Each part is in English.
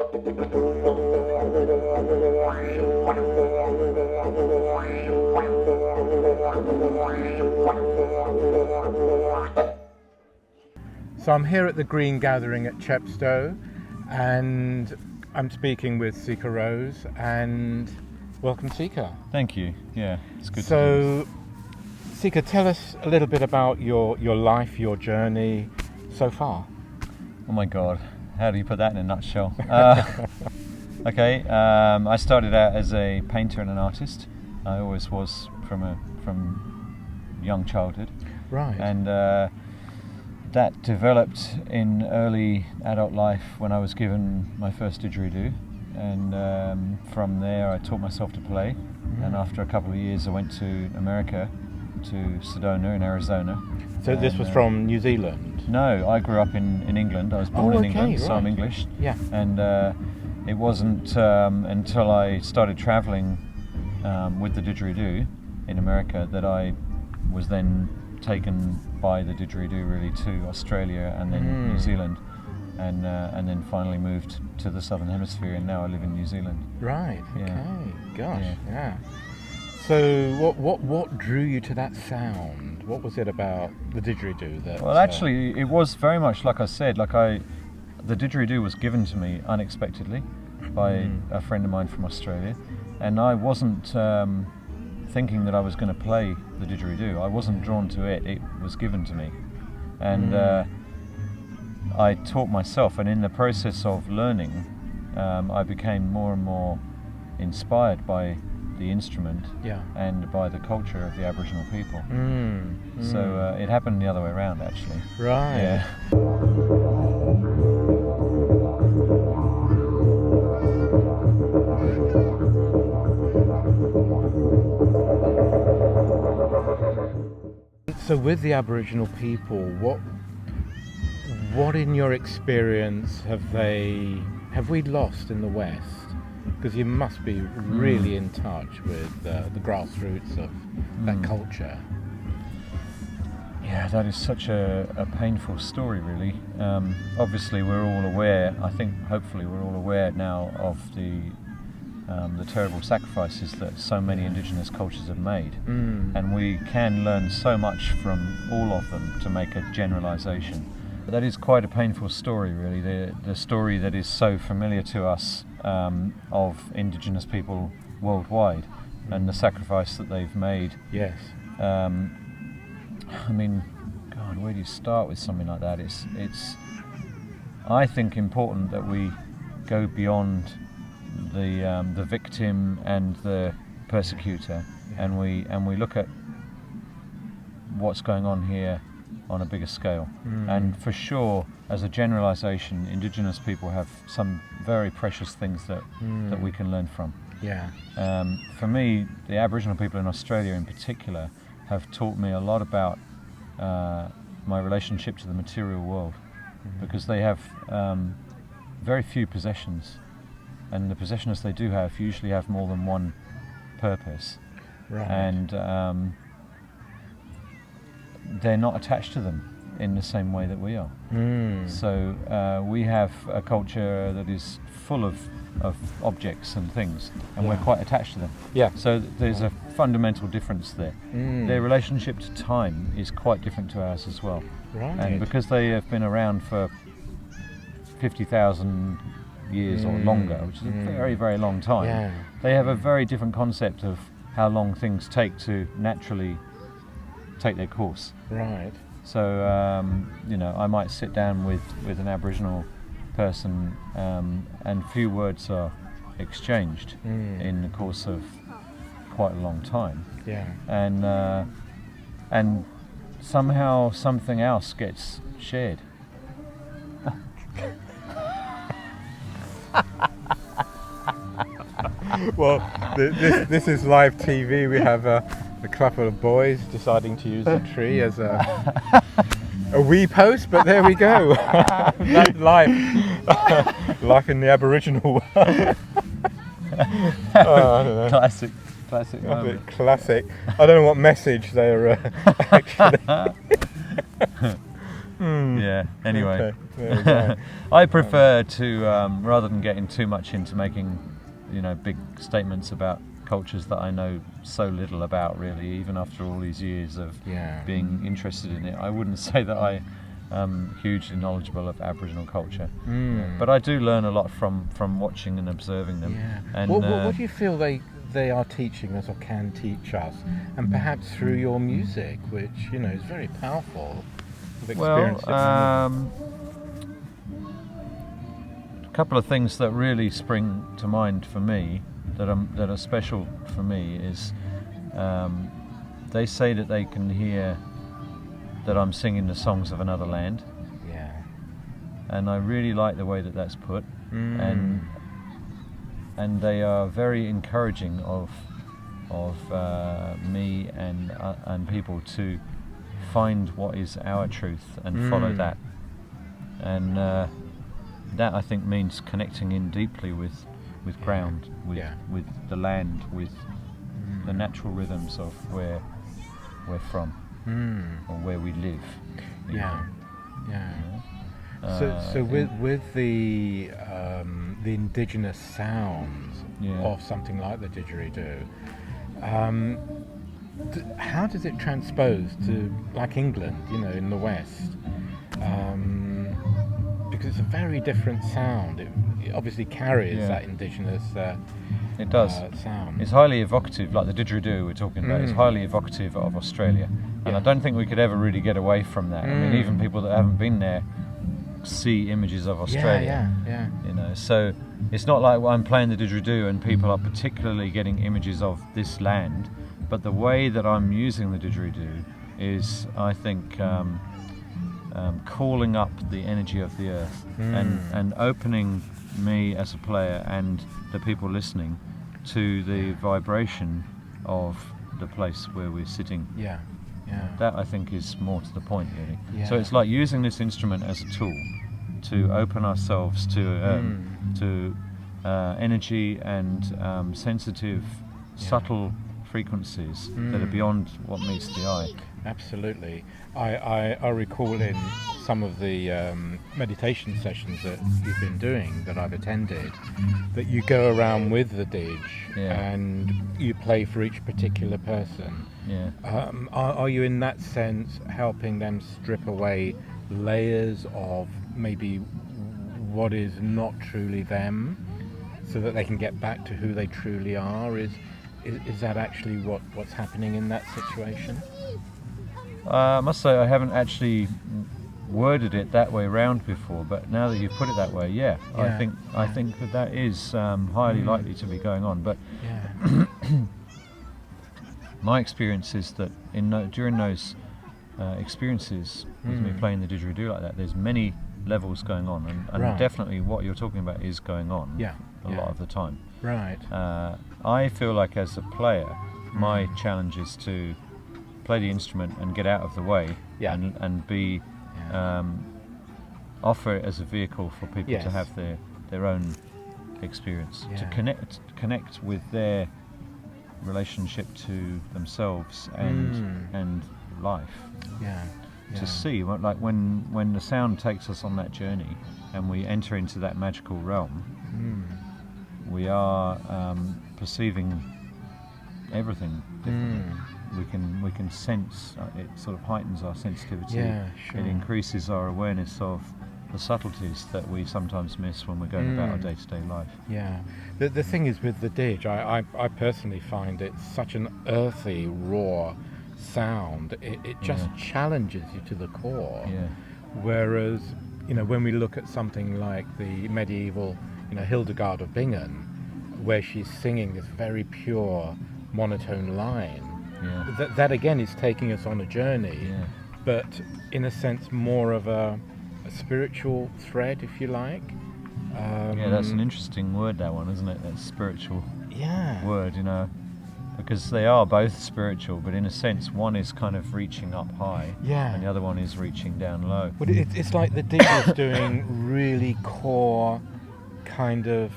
So I'm here at the Green Gathering at Chepstow, and I'm speaking with Sika Rose, and welcome, Sika. Thank you. Yeah, it's good to So, Sika, tell us a little bit about your life, your journey so far. Oh my God, how do you put that in a nutshell? Okay, I started out as a painter and an artist. I always was from young childhood. Right. And that developed in early adult life when I was given my first didgeridoo, and from there I taught myself to play. And after a couple of years I went to America, to Sedona in Arizona. So this was from New Zealand? No, I grew up in England. I was born in England, so I'm English. Yeah. And it wasn't until I started travelling with the didgeridoo in America that I was then taken by the didgeridoo really to Australia and then New Zealand, and then finally moved to the Southern Hemisphere, and now I live in New Zealand. Right. Yeah. Okay. Gosh. Yeah. So what drew you to that sound? What was it about the didgeridoo that? Well, actually, it was very much like I said. The didgeridoo was given to me unexpectedly by a friend of mine from Australia, and I wasn't thinking that I was going to play the didgeridoo. I wasn't drawn to it. It was given to me, and I taught myself. And in the process of learning, I became more and more inspired by the instrument and by the culture of the Aboriginal people. So it happened the other way around, actually. Right. Yeah. So with the Aboriginal people, what in your experience have we lost in the West? Because you must be really in touch with the grassroots of that culture. Yeah, that is such a painful story, really. Obviously, we're all aware. I think, hopefully, we're all aware now of the terrible sacrifices that so many Indigenous cultures have made, and we can learn so much from all of them to make a generalisation. But that is quite a painful story, really. The story that is so familiar to us of Indigenous people worldwide, and the sacrifice that they've made. Yes. I mean, God, where do you start with something like that? It's I think, important that we go beyond the victim and the persecutor, and we look at what's going on here on a bigger scale. And for sure, as a generalisation, Indigenous people have some very precious things that we can learn from. Yeah. For me, the Aboriginal people in Australia in particular have taught me a lot about my relationship to the material world, because they have very few possessions, and the possessions they do have usually have more than one purpose. Right. And they're not attached to them in the same way that we are. So we have a culture that is full of objects and things, and we're quite attached to them. Yeah. So there's a fundamental difference there. Their relationship to time is quite different to ours as well. Right. And because they have been around for 50,000 years or longer, which is a very, very long time, they have a very different concept of how long things take to naturally take their course. Right. So, I might sit down with an Aboriginal person, and few words are exchanged in the course of quite a long time. Yeah. And somehow something else gets shared. Well, this is live TV. We have a couple of boys deciding to use the tree as a Repost, but there we go. That's life. Life in the Aboriginal world. I don't know. Classic A moment. bit classic. I don't know what message they're actually. Yeah. Anyway, Okay, there we go. I prefer to rather than getting too much into making, big statements about cultures that I know so little about. Really, even after all these years of being interested in it, I wouldn't say that I am hugely knowledgeable of Aboriginal culture. But I do learn a lot from watching and observing them. Yeah. And What do you feel they are teaching us or can teach us, and perhaps through your music, which is very powerful. Well, a couple of things that really spring to mind for me that are special for me is they say that they can hear that I'm singing the songs of another land. Yeah. And I really like the way that that's put, and they are very encouraging of me and people to find what is our truth and follow that, and that I think means connecting in deeply with ground, with the land, with the natural rhythms of where we're from or where we live. So with the indigenous sounds of something like the didgeridoo, how does it transpose to like England, in the West? Because it's a very different sound. It obviously carries that indigenous it does. Sound. It's highly evocative, like the didgeridoo we're talking about. It's highly evocative of Australia, and I don't think we could ever really get away from that. I mean, even people that haven't been there see images of Australia. So it's not like I'm playing the didgeridoo and people are particularly getting images of this land, but the way that I'm using the didgeridoo is, I think, calling up the energy of the earth and opening me as a player and the people listening to the vibration of the place where we're sitting. That I think is more to the point, really. So it's like using this instrument as a tool to open ourselves to energy and sensitive, subtle frequencies that are beyond what meets the eye. Absolutely. I recall in some of the meditation sessions that you've been doing, that I've attended, that you go around with the didge and you play for each particular person. Are you in that sense helping them strip away layers of maybe what is not truly them, so that they can get back to who they truly are? Is that actually what's happening in that situation? I must say I haven't actually worded it that way around before, but now that you've put it that way, I think that is highly likely to be going on. But my experience is that during those experiences with me playing the didgeridoo like that, there's many levels going on, and definitely what you're talking about is going on a lot of the time. I feel like as a player, my challenge is to play the instrument and get out of the way and be offer it as a vehicle for people to have their own experience, to connect with their relationship to themselves and life. To see, like when the sound takes us on that journey and we enter into that magical realm, we are perceiving everything differently. We can sense it. Sort of heightens our sensitivity. It increases our awareness of the subtleties that we sometimes miss when we're going about our day-to-day life. The thing is with the didge, I personally find it such an earthy, raw sound. It just challenges you to the core. Whereas when we look at something like the medieval Hildegard of Bingen, where she's singing this very pure monotone line, that again is taking us on a journey, but in a sense more of a spiritual thread, if you like. That's an interesting word, that one, isn't it? That spiritual word, because they are both spiritual, but in a sense one is kind of reaching up high and the other one is reaching down low. But it's like the didge is doing really core kind of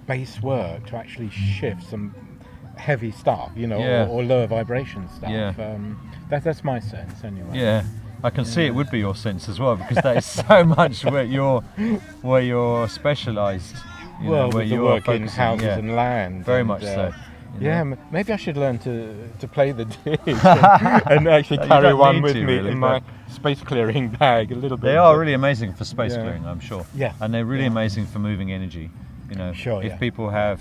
bass work to actually shift some heavy stuff, or lower vibration stuff. That's my sense anyway. I can see it would be your sense as well, because that is so much where you're specialised. Well, where with the you're work in focusing, houses yeah. and land. Very and, much so. Yeah, maybe I should learn to play the dish and actually You carry don't one need with to, me really, in my space clearing bag a little bit. They are really amazing for space Yeah. clearing, I'm sure. Yeah. And they're really Yeah. amazing for moving energy. Sure, if yeah. people have,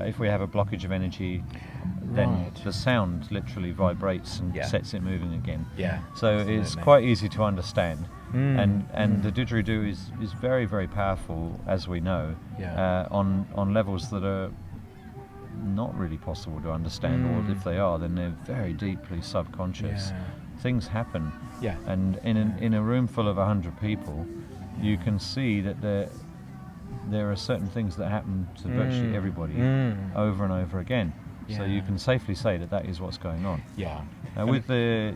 if we have a blockage of energy, then Right. the sound literally vibrates and Yeah. sets it moving again. Yeah. So it's absolutely. quite easy to understand. Mm, And the didgeridoo is very, very powerful, as we know, Yeah. on levels that are not really possible to understand, or if they are, then they're very deeply subconscious. Yeah. Things happen, Yeah. and in a room full of 100 people, you can see that there are certain things that happen to virtually everybody over and over again. So you Yeah. can safely say that is what's going on. Yeah. With the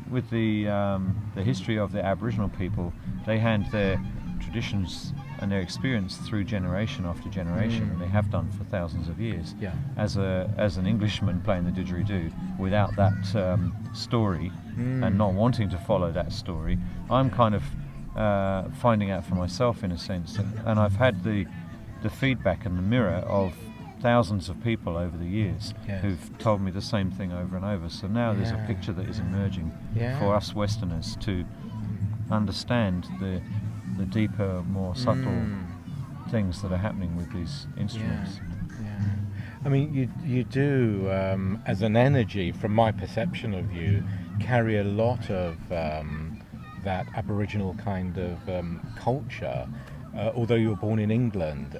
history of the Aboriginal people, they hand their traditions and their experience through generation after generation, and they have done for thousands of years. Yeah. As an Englishman playing the didgeridoo, without that story and not wanting to follow that story, I'm kind of finding out for myself in a sense, and I've had the feedback and the mirror of thousands of people over the years Yes. who've told me the same thing over and over. So now there's a Yeah. picture that is emerging Yeah. for us Westerners to understand the deeper, more subtle things that are happening with these instruments. Yeah. I mean, you do, as an energy, from my perception of you, carry a lot of that Aboriginal kind of culture. Although you were born in England,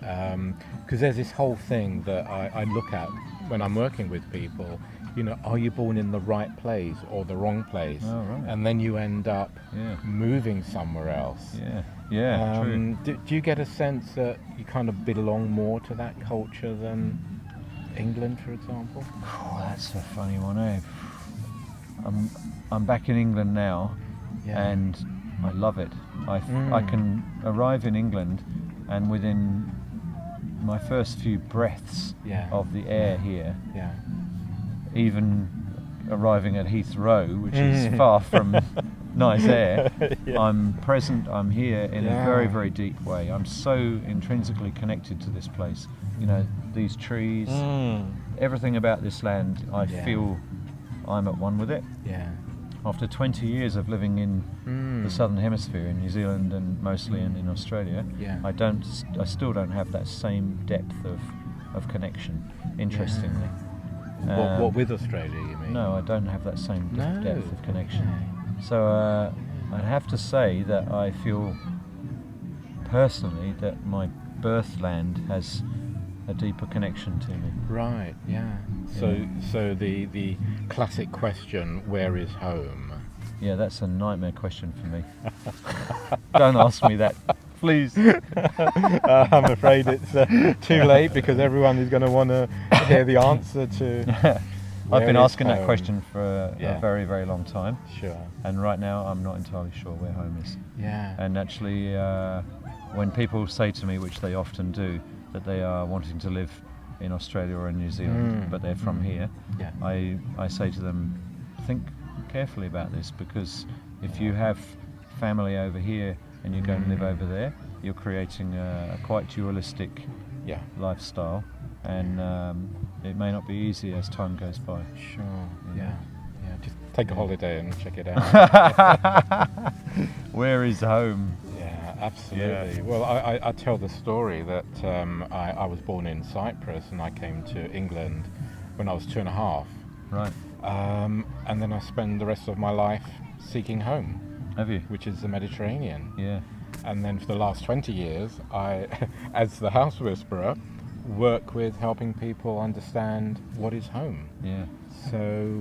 because there's this whole thing that I look at when I'm working with people, are you born in the right place or the wrong place? Oh, right. And then you end up Yeah. moving somewhere else. Yeah, true. Do you get a sense that you kind of belong more to that culture than England, for example? Oh, that's a funny one, eh? I'm back in England now, Yeah. and I love it. I can arrive in England, and within my first few breaths Yeah. of the air here, Yeah. even arriving at Heathrow, which is far from nice air, Yeah. I'm present, I'm here in a Yeah. very, very deep way. I'm so intrinsically connected to this place. These trees, everything about this land, I Yeah. feel I'm at one with it. Yeah. After 20 years of living in the southern hemisphere, in New Zealand and mostly in Australia, Yeah. I still don't have that same depth of connection, interestingly. What with Australia, you mean? No, I don't have that same No, depth of connection. okay. So I'd have to say that I feel personally that my birthland has a deeper connection to me. Right, yeah. So the classic question, where is home? Yeah, that's a nightmare question for me. Don't ask me that, please. I'm afraid it's too late, because everyone is going to want to hear the answer to. I've been where is asking that home? question for Yeah. a very, very long time, Sure. and right now I'm not entirely sure where home is. Yeah. And actually, when people say to me, which they often do, that they are wanting to live in Australia or in New Zealand, but they're from here, Yeah. I say to them, think carefully about this, because if you have family over here and you go and live over there, you're creating a quite dualistic Yeah. lifestyle, and it may not be easy as time goes by. Sure. Yeah. Yeah. Just take a holiday and check it out. Where is home? Yeah, absolutely. Well, I tell the story that I was born in Cyprus, and I came to England when I was 2.5. Right. And then I spent the rest of my life seeking home, Have you? which is the Mediterranean. Yeah. And then for the last 20 years, I, as the house whisperer, work with helping people understand what is home. Yeah. So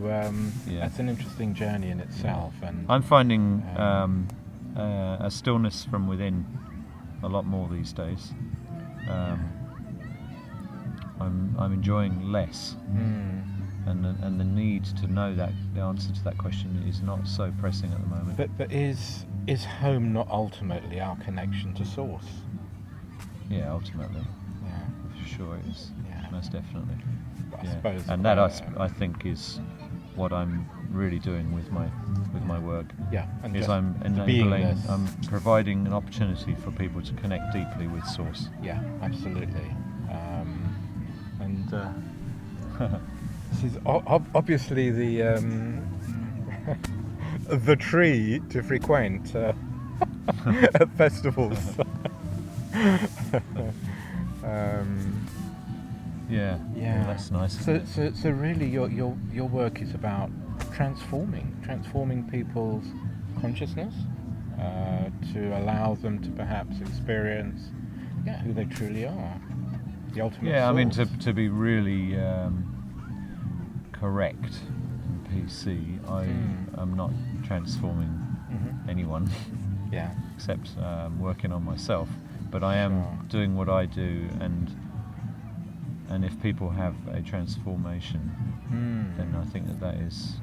that's an interesting journey in itself. And I'm finding a stillness from within a lot more these days. I'm enjoying less, and the need to know that the answer to that question is not so pressing at the moment. But is home not ultimately our connection to source? Yeah, ultimately, Yeah. for sure it is. Yeah. Most definitely. I suppose. And that I think is what I'm really doing with my work. Yeah, and is just I'm the enabling, beingness. I'm providing an opportunity for people to connect deeply with Source. Yeah, absolutely. And this is obviously the the tree to frequent at festivals. Yeah, Yeah, that's nice. So really, your work is about transforming people's consciousness to allow them to perhaps experience, who they truly are, the ultimate. Yeah, I mean, source. to be really correct and PC, I am not transforming anyone. Yeah. Except working on myself, but I am doing what I do, and if people have a transformation, then I think that is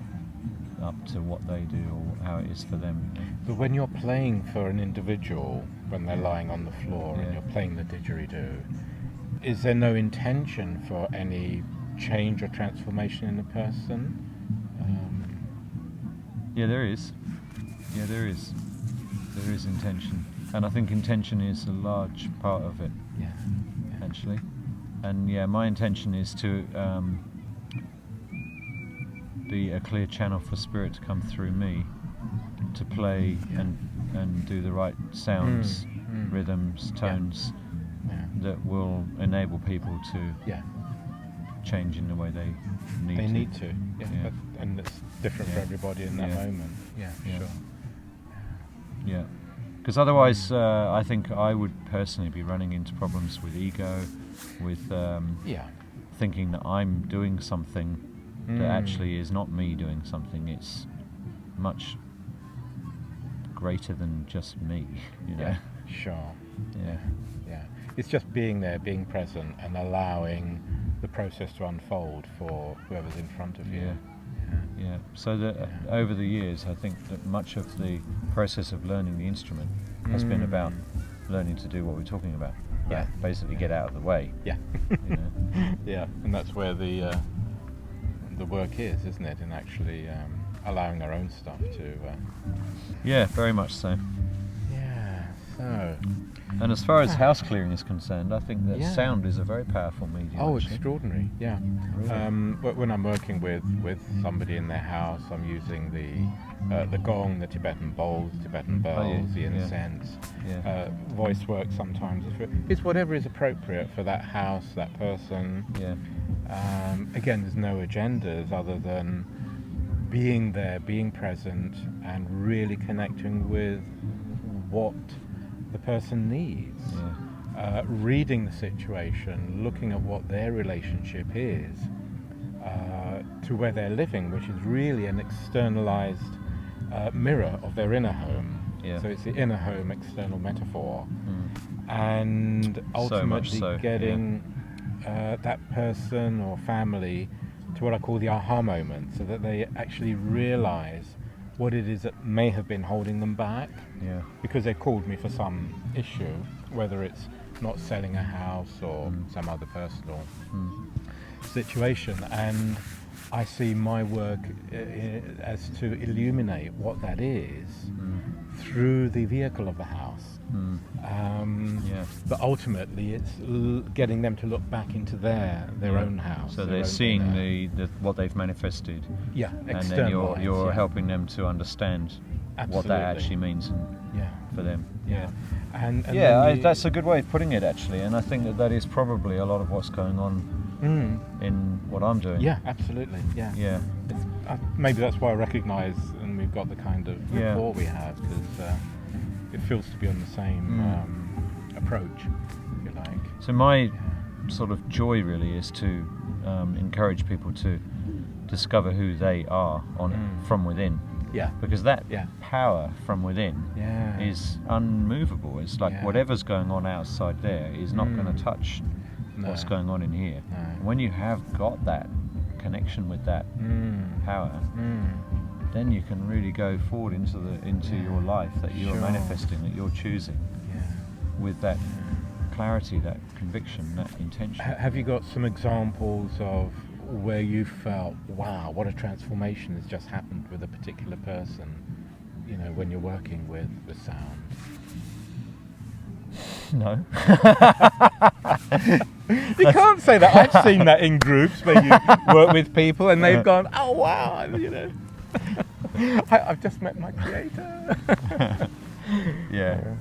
up to what they do or how it is for them. But when you're playing for an individual, when they're lying on the floor and you're playing the didgeridoo, is there no intention for any change or transformation in the person? Yeah, there is. There is intention, and I think intention is a large part of it. Yeah. Actually, and my intention is to be a clear channel for spirit to come through me, to play and do the right sounds, rhythms, tones that will enable people to change in the way they need to. Yeah. And it's different for everybody in that moment. Yeah, sure. Yeah, because otherwise I think I would personally be running into problems with ego, with thinking that I'm doing something that actually is not me doing something. It's much greater than just me, Yeah, sure. Yeah. It's just being there, being present, and allowing the process to unfold for whoever's in front of you. Yeah. So that over the years, I think that much of the process of learning the instrument has been about learning to do what we're talking about. Yeah. Basically, get out of the way. Yeah. You know? Yeah, and that's where the work is, isn't it? In actually allowing our own stuff to. Yeah, very much so. Yeah. So. And as far as house clearing is concerned, I think that sound is a very powerful medium. Oh, actually. extraordinary! Yeah. Really? But when I'm working with somebody in their house, I'm using the gong, the Tibetan bowls, Tibetan bells, the incense. Voice work sometimes. It's whatever is appropriate for that house, that person. Yeah. Again, there's no agendas other than being there, being present, and really connecting with what the person needs. Reading the situation, looking at what their relationship is to where they're living, which is really an externalized mirror of their inner home. So it's the inner home external metaphor, and ultimately getting that person or family to what I call the aha moment, so that they actually realize what it is that may have been holding them back, because they called me for some issue, whether it's not selling a house or some other personal situation, and I see my work as to illuminate what that is through the vehicle of the house. But ultimately it's getting them to look back into their own house. So they're seeing the what they've manifested. And then you're helping them to understand what that actually means for them. And that's a good way of putting it, actually, and I think that is probably a lot of what's going on in what I'm doing. Yeah, absolutely. Yeah. It's, maybe that's why I recognise, and we've got the kind of rapport we have, because it feels to be on the same approach, if you like. So my sort of joy really is to encourage people to discover who they are from within. Because that power from within is unmovable. It's like whatever's going on outside there is not going to touch what's going on in here. When you have got that connection with that power, then you can really go forward into your life that you're manifesting, that you're choosing, with that clarity, that conviction, that intention. Have you got some examples of where you felt, wow, what a transformation has just happened with a particular person, you know, when you're working with sound? No. You can't say that. I've seen that in groups where you work with people and they've gone, oh wow, you know, I've just met my creator. Yeah,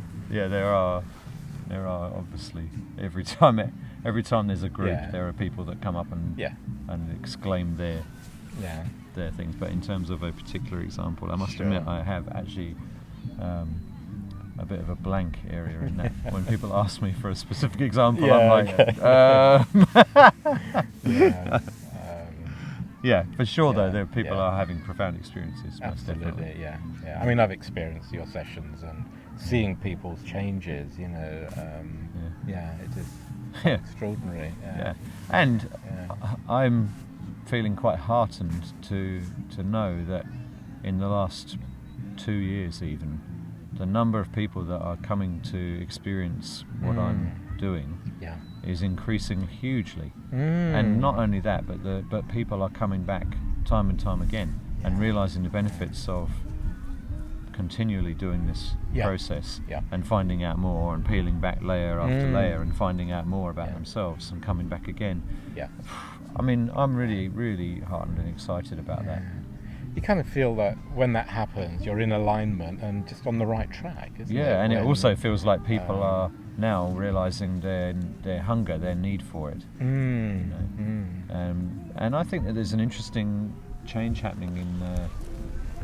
there are obviously every time there's a group, there are people that come up and exclaim their things. But in terms of a particular example, I must admit I have actually a bit of a blank area in that. When people ask me for a specific example, I'm like, for sure though, there are people are having profound experiences. Absolutely, yeah. I mean, I've experienced your sessions and seeing people's changes, you know, it is extraordinary. And I'm feeling quite heartened to know that in the last 2 years even, the number of people that are coming to experience what I'm doing is increasing hugely. And not only that, but people are coming back time and time again and realising the benefits of continually doing this process and finding out more and peeling back layer after layer and finding out more about themselves and coming back again. I mean, I'm really, really heartened and excited about that. You kind of feel that when that happens, you're in alignment and just on the right track, isn't it? And it also feels like people are now realising their hunger, their need for it. You know? And I think that there's an interesting change happening in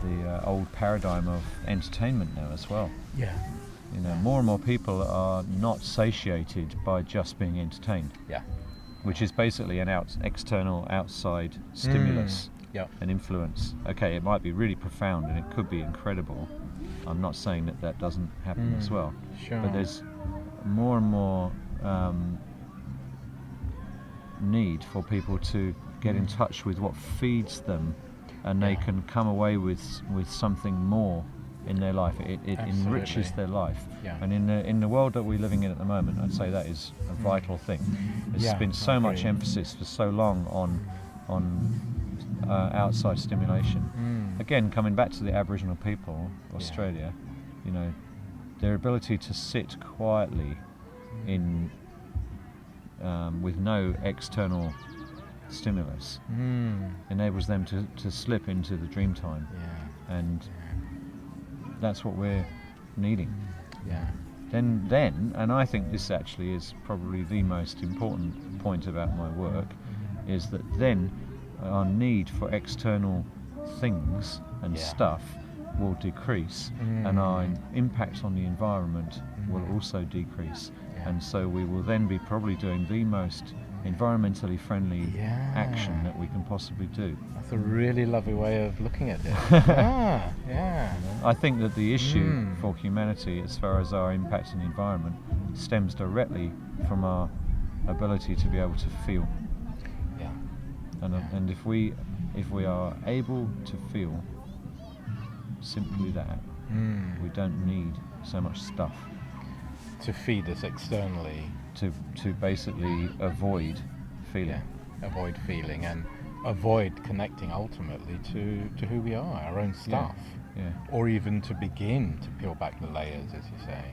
the old paradigm of entertainment now as well. You know, more and more people are not satiated by just being entertained. Which is basically an external, outside stimulus. An influence. Okay, it might be really profound and it could be incredible. I'm not saying that doesn't happen as well. But there's more and more need for people to get in touch with what feeds them, and they can come away with something more in their life. It enriches their life. And in the world that we're living in at the moment, I'd say that is a vital thing. There's been so much emphasis for so long on outside stimulation. Again, coming back to the Aboriginal people, Australia, you know, their ability to sit quietly in with no external stimulus enables them to slip into the Dreamtime, and that's what we're needing. Then, and I think this actually is probably the most important point about my work, is that then our need for external things and stuff will decrease, and our impact on the environment will also decrease, and so we will then be probably doing the most environmentally friendly action that we can possibly do. That's a really lovely way of looking at it. I think that the issue for humanity, as far as our impact on the environment, stems directly from our ability to be able to feel. And if we are able to feel simply that, we don't need so much stuff to feed us externally, to basically avoid feeling. Avoid feeling and avoid connecting ultimately to who we are, our own stuff, or even to begin to peel back the layers, as you say.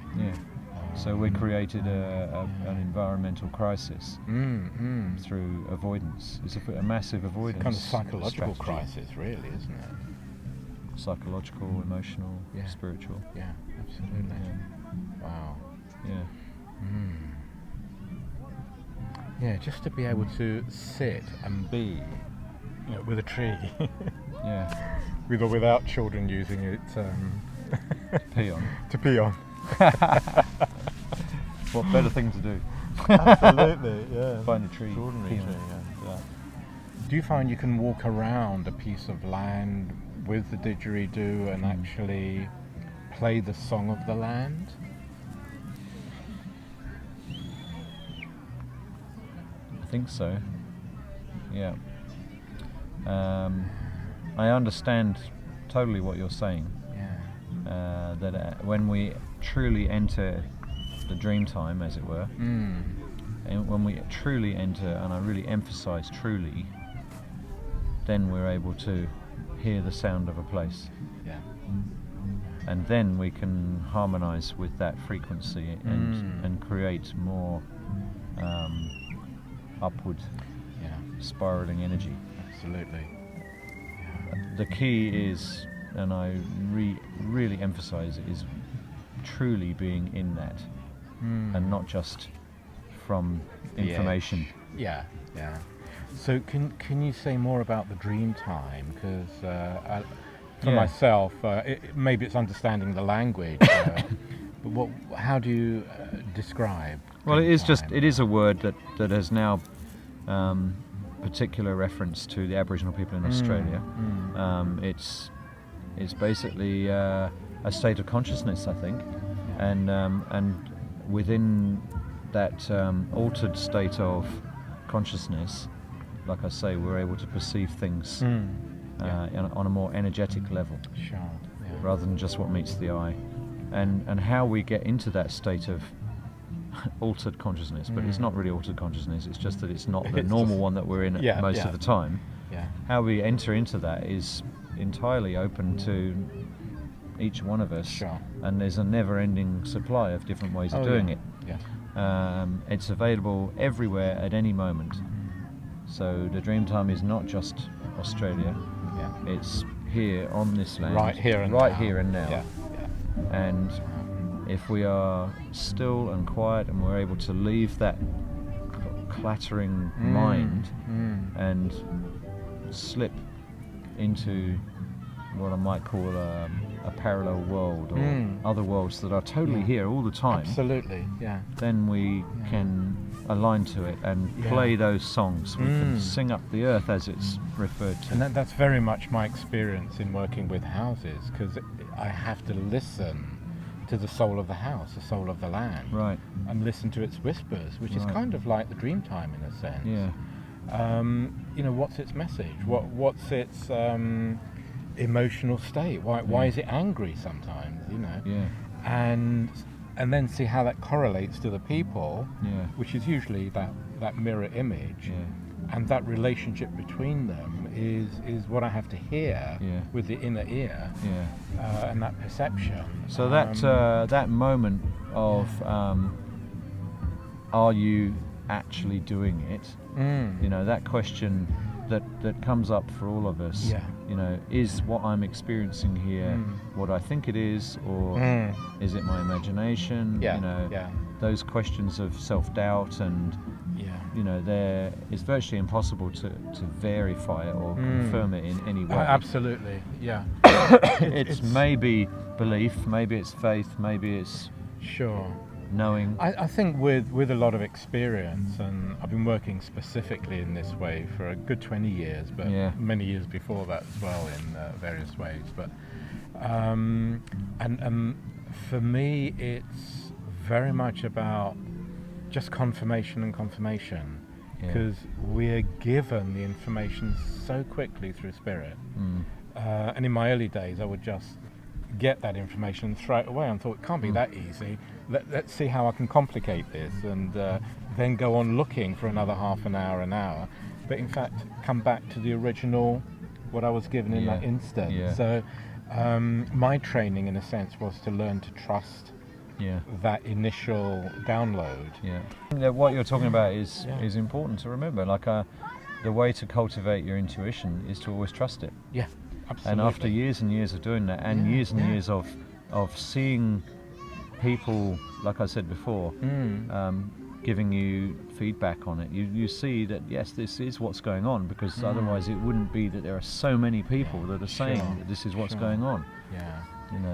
So we created an environmental crisis through avoidance. It's a massive avoidance. Kind of psychological strategy. crisis, really, isn't it? Psychological, emotional, spiritual. Yeah, absolutely. Wow. Just to be able to sit and be, you know, with a tree. With or without children using it pee on. To pee on. What better thing to do? Absolutely, Find a tree. Extraordinary tree, Do you find you can walk around a piece of land with the didgeridoo and actually play the song of the land? I think so. I understand totally what you're saying. That when we truly enter the Dreamtime, as it were, and when we truly enter, and I really emphasise truly, then we're able to hear the sound of a place. Yeah. And then we can harmonize with that frequency and create more upward spiraling energy. Absolutely. The key is, and I really emphasize it, is truly being in that and not just from information. Yeah. So can you say more about the Dreamtime? Because for myself, maybe it's understanding the language, but how do you describe? Well, it is a word that has now particular reference to the Aboriginal people in Australia. It's basically a state of consciousness, I think, and within that altered state of consciousness, like I say, we're able to perceive things on a more energetic level, rather than just what meets the eye, and how we get into that state of altered consciousness, but it's not really altered consciousness, it's just that it's not the normal one that we're in most of the time. How we enter into that is entirely open to each one of us, and there's a never-ending supply of different ways of doing it. It's available everywhere at any moment. So the Dreamtime is not just Australia, it's here on this land, right here and now. And if we are still and quiet and we're able to leave that clattering mind and slip into what I might call a parallel world or other worlds that are totally here all the time. Absolutely, then we can align to it and play those songs. We can sing up the earth, as it's referred to. And that's very much my experience in working with houses, because I have to listen to the soul of the house, the soul of the land, and listen to its whispers, which is kind of like the Dreamtime in a sense. What's its message? What's its emotional state? Why is it angry sometimes? And then see how that correlates to the people, which is usually that mirror image, and that relationship between them is what I have to hear with the inner ear, and that perception. So that moment of are you actually doing it? That question that comes up for all of us. Is what I'm experiencing here what I think it is, or is it my imagination? Those questions of self-doubt and it's virtually impossible to verify it or confirm it in any way. Absolutely, it's maybe belief, maybe it's faith, maybe it's knowing. I think with a lot of experience, and I've been working specifically in this way for a good 20 years, but many years before that as well in various ways. But and for me, it's very much about just confirmation and confirmation, because we're given the information so quickly through spirit. And in my early days, I would just get that information and throw it away. And thought, it can't be that easy. Let's see how I can complicate this, and then go on looking for another half an hour. But in fact, come back to the original, what I was given in that instant. So my training, in a sense, was to learn to trust that initial download. What you're talking about is important to remember. Like the way to cultivate your intuition is to always trust it. Absolutely. And after years and years of doing that, and years and years of seeing people, like I said before, giving you feedback on it, you see that yes, this is what's going on, because otherwise it wouldn't be that there are so many people that are saying that this is what's going on.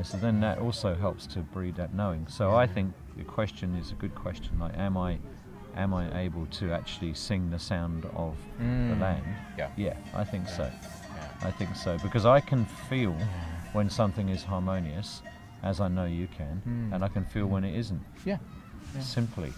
So then that also helps to breed that knowing. So I think the question is a good question, like am I able to actually sing the sound of the land? I think so. I think so, because I can feel when something is harmonious, as I know you can, and I can feel when it isn't. Simply.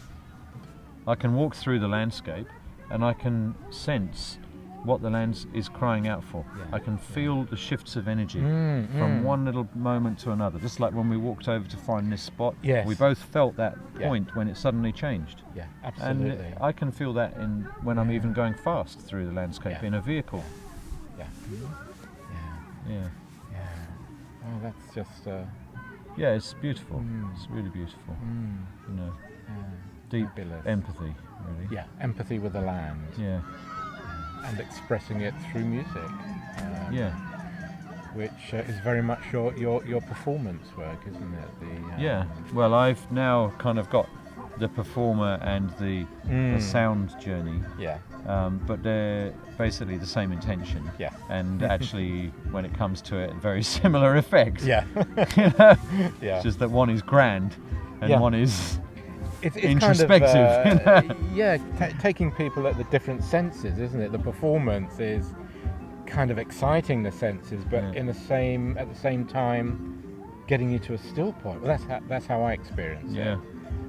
I can walk through the landscape and I can sense what the land is crying out for. I can feel the shifts of energy from one little moment to another. Just like when we walked over to find this spot, we both felt that point when it suddenly changed. Absolutely. And I can feel that when I'm even going fast through the landscape in a vehicle. Yeah. Yeah. Yeah. Yeah. Oh, that's just. Yeah, it's beautiful. It's really beautiful. You know, deep Fabulous. empathy, really. Yeah, empathy with the land. Yeah. And expressing it through music. Yeah. Which is very much your performance work, isn't it? Yeah. Well, I've now kind of got the performer and the sound journey. Yeah. But they're basically the same intention. Yeah. And actually, when it comes to it, very similar effects. Yeah. You know? Yeah. It's just that one is grand and one is it's introspective. Kind of, yeah, taking people at the different senses, isn't it? The performance is kind of exciting the senses, but at the same time, getting you to a still point. Well, that's how I experience it.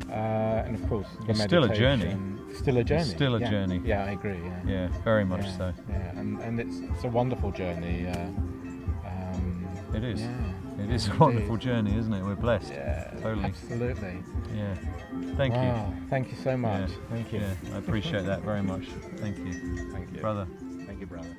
And of course, the it's meditation. Still a journey. Still a journey. It's still a journey. Yeah, I agree. Yeah, very much so. Yeah, and it's a wonderful journey. It is. Yeah, it is a wonderful journey, isn't it? We're blessed. Yeah, totally. Absolutely. Yeah. Thank you. Thank you so much. Yeah. Thank you. Yeah, I appreciate that very much. Thank you. Thank you, brother. Thank you, brother.